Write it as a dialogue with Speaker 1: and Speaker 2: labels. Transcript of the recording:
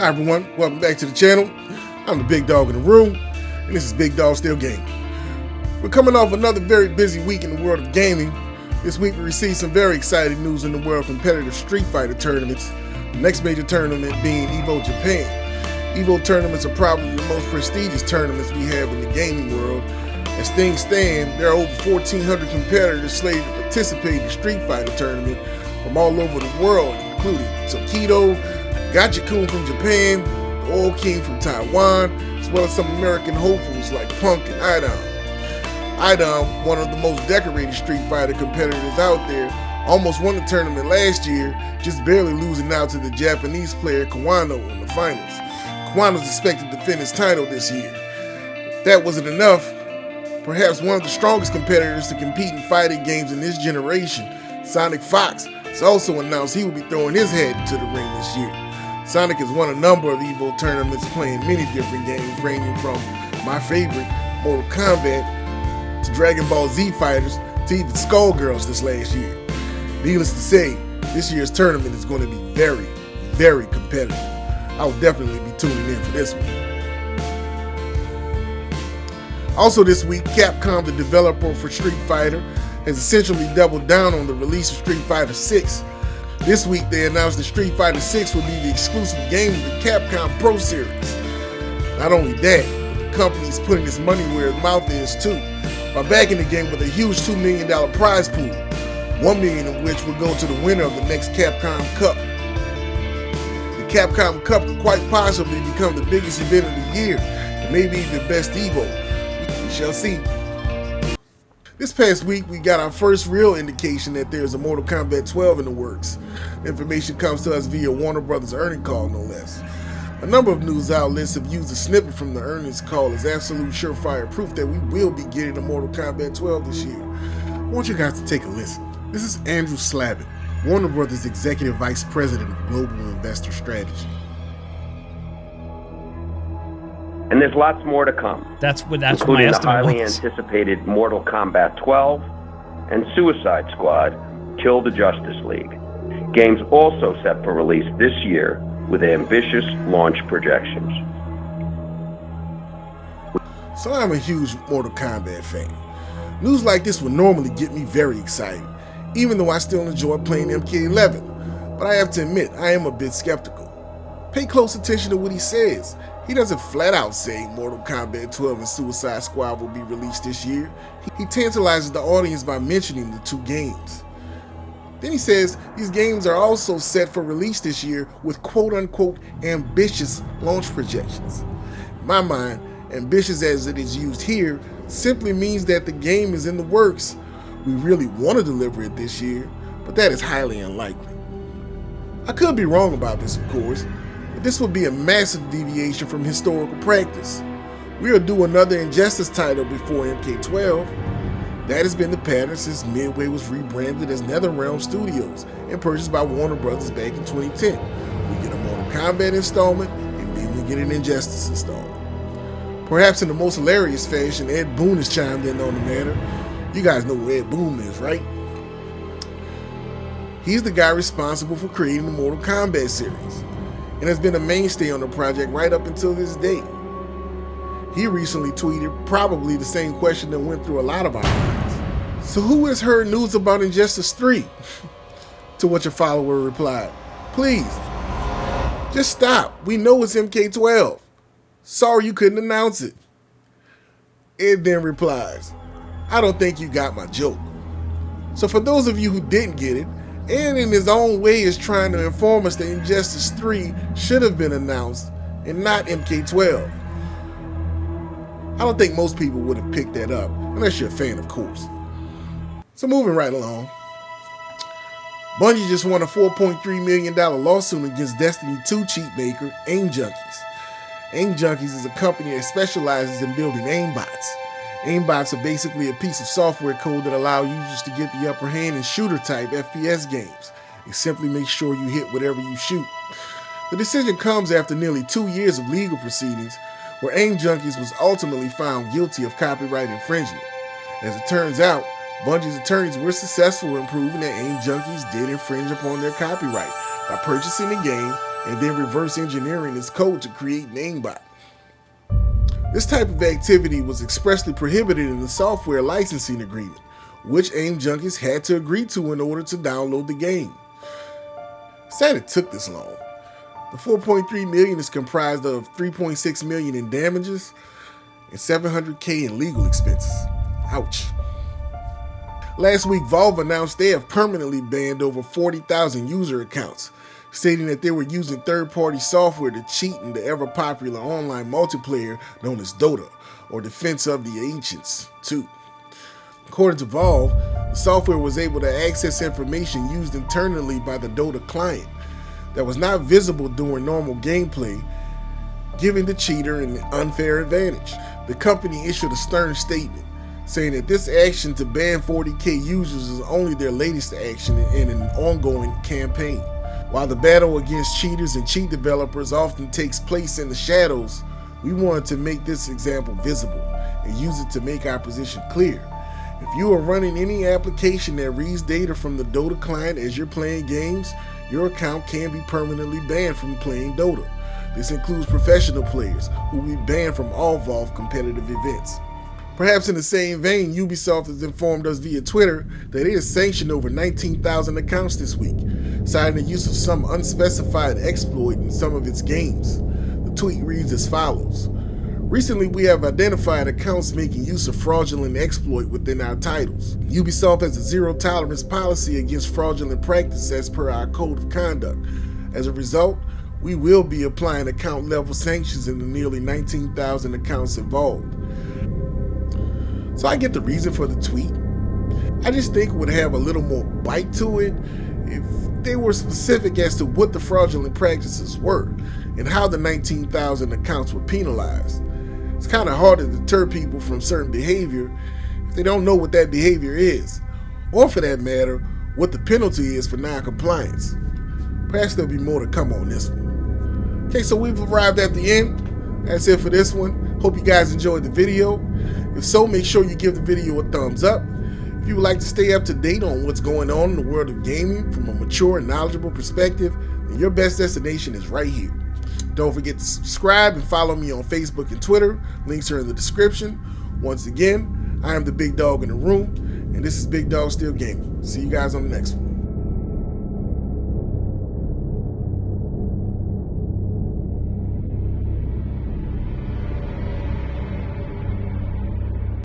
Speaker 1: Hi everyone, welcome back to the channel. I'm the big dog in the room, and this is Big Dog Still Gaming. We're coming off another very busy week in the world of gaming. This week we received some very exciting news in the world of competitive Street Fighter tournaments. The next major tournament being EVO Japan. EVO tournaments are probably the most prestigious tournaments we have in the gaming world. As things stand, there are over 1,400 competitors slated to participate in the Street Fighter tournament from all over the world, including Tokido, Gachikun from Japan, the Oil King from Taiwan, as well as some American hopefuls like Punk and Idom. Idom, one of the most decorated Street Fighter competitors out there, almost won the tournament last year, just barely losing out to the Japanese player Kawano in the finals. Kawano's expected to defend his title this year. If that wasn't enough, perhaps one of the strongest competitors to compete in fighting games in this generation, Sonic Fox, has also announced he will be throwing his head into the ring this year. Sonic has won a number of EVO tournaments playing many different games ranging from my favorite, Mortal Kombat, to Dragon Ball Z Fighters, to even Skullgirls this last year. Needless to say, this year's tournament is going to be very, very competitive. I will definitely be tuning in for this one. Also this week, Capcom, the developer for Street Fighter, has essentially doubled down on the release of Street Fighter 6. This week they announced that Street Fighter 6 will be the exclusive game of the Capcom Pro Series. Not only that, but the company is putting its money where its mouth is too, by backing the game with a huge $2 million prize pool, $1 million of which will go to the winner of the next Capcom Cup. The Capcom Cup could quite possibly become the biggest event of the year, and maybe even best EVO. We shall see. This past week, we got our first real indication that there's a Mortal Kombat 12 in the works. The information comes to us via Warner Brothers' earnings call, no less. A number of news outlets have used a snippet from the earnings call as absolute surefire proof that we will be getting a Mortal Kombat 12 this year. I want you guys to take a listen. This is Andrew Slavitt, Warner Brothers' Executive Vice President of Global Investor Strategy.
Speaker 2: And there's lots more to come.
Speaker 3: That's what my
Speaker 2: including the
Speaker 3: estimate
Speaker 2: highly
Speaker 3: was.
Speaker 2: anticipated Mortal Kombat 12 and Suicide Squad: Kill the Justice League. Games also set for release this year with ambitious launch projections.
Speaker 1: So I'm a huge Mortal Kombat fan. News like this would normally get me very excited, even though I still enjoy playing MK11. But I have to admit, I am a bit skeptical. Pay close attention to what he says. He doesn't flat out say Mortal Kombat 12 and Suicide Squad will be released this year. He tantalizes the audience by mentioning the two games. Then he says these games are also set for release this year with quote-unquote ambitious launch projections. In my mind, ambitious as it is used here simply means that the game is in the works. We really want to deliver it this year, but that is highly unlikely. I could be wrong about this, of course, but this would be a massive deviation from historical practice. We'll do another Injustice title before MK12. That has been the pattern since Midway was rebranded as NetherRealm Studios and purchased by Warner Brothers back in 2010. We get a Mortal Kombat installment, and then we get an Injustice installment. Perhaps in the most hilarious fashion, Ed Boon has chimed in on the matter. You guys know who Ed Boon is, right? He's the guy responsible for creating the Mortal Kombat series, and has been a mainstay on the project right up until this day. He recently tweeted probably the same question that went through a lot of our minds. So who has heard news about Injustice 3? To which a follower replied, please, just stop. We know it's MK12. Sorry you couldn't announce it. Ed then replies, I don't think you got my joke. So for those of you who didn't get it, Ed in his own way is trying to inform us that Injustice 3 should have been announced and not MK12. I don't think most people would have picked that up, unless you're a fan, of course. So moving right along, Bungie just won a $4.3 million lawsuit against Destiny 2 cheat maker Aim Junkies. Aim Junkies is a company that specializes in building aimbots. Aimbots are basically a piece of software code that allow users to get the upper hand in shooter-type FPS games. It simply makes sure you hit whatever you shoot. The decision comes after nearly 2 years of legal proceedings, where Aim Junkies was ultimately found guilty of copyright infringement. As it turns out, Bungie's attorneys were successful in proving that Aim Junkies did infringe upon their copyright by purchasing the game and then reverse engineering its code to create an aimbot. This type of activity was expressly prohibited in the software licensing agreement, which AIM junkies had to agree to in order to download the game. Sad it took this long. The $4.3 million is comprised of $3.6 million in damages and $700K in legal expenses. Ouch. Last week, Valve announced they have permanently banned over 40,000 user accounts, stating that they were using third-party software to cheat in the ever-popular online multiplayer known as Dota, or Defense of the Ancients 2. According to Valve, the software was able to access information used internally by the Dota client that was not visible during normal gameplay, giving the cheater an unfair advantage. The company issued a stern statement saying that this action to ban 40K users is only their latest action in an ongoing campaign. While the battle against cheaters and cheat developers often takes place in the shadows, we wanted to make this example visible and use it to make our position clear. If you are running any application that reads data from the Dota client as you're playing games, your account can be permanently banned from playing Dota. This includes professional players who will be banned from all Valve competitive events. Perhaps in the same vein, Ubisoft has informed us via Twitter that it has sanctioned over 19,000 accounts this week, citing the use of some unspecified exploit in some of its games. The tweet reads as follows: "Recently, we have identified accounts making use of fraudulent exploit within our titles. Ubisoft has a zero-tolerance policy against fraudulent practice as per our code of conduct. As a result, we will be applying account-level sanctions in the nearly 19,000 accounts involved." So I get the reason for the tweet. I just think it would have a little more bite to it if they were specific as to what the fraudulent practices were and how the 19,000 accounts were penalized. It's kind of hard to deter people from certain behavior if they don't know what that behavior is, or for that matter, what the penalty is for non-compliance. Perhaps there'll be more to come on this one. Okay, so we've arrived at the end. That's it for this one. Hope you guys enjoyed the video. If so, make sure you give the video a thumbs up. If you would like to stay up to date on what's going on in the world of gaming from a mature and knowledgeable perspective, then your best destination is right here. Don't forget to subscribe and follow me on Facebook and Twitter. Links are in the description. Once again, I am the big dog in the room, and this is Big Dog Still Gaming. See you guys on the next one.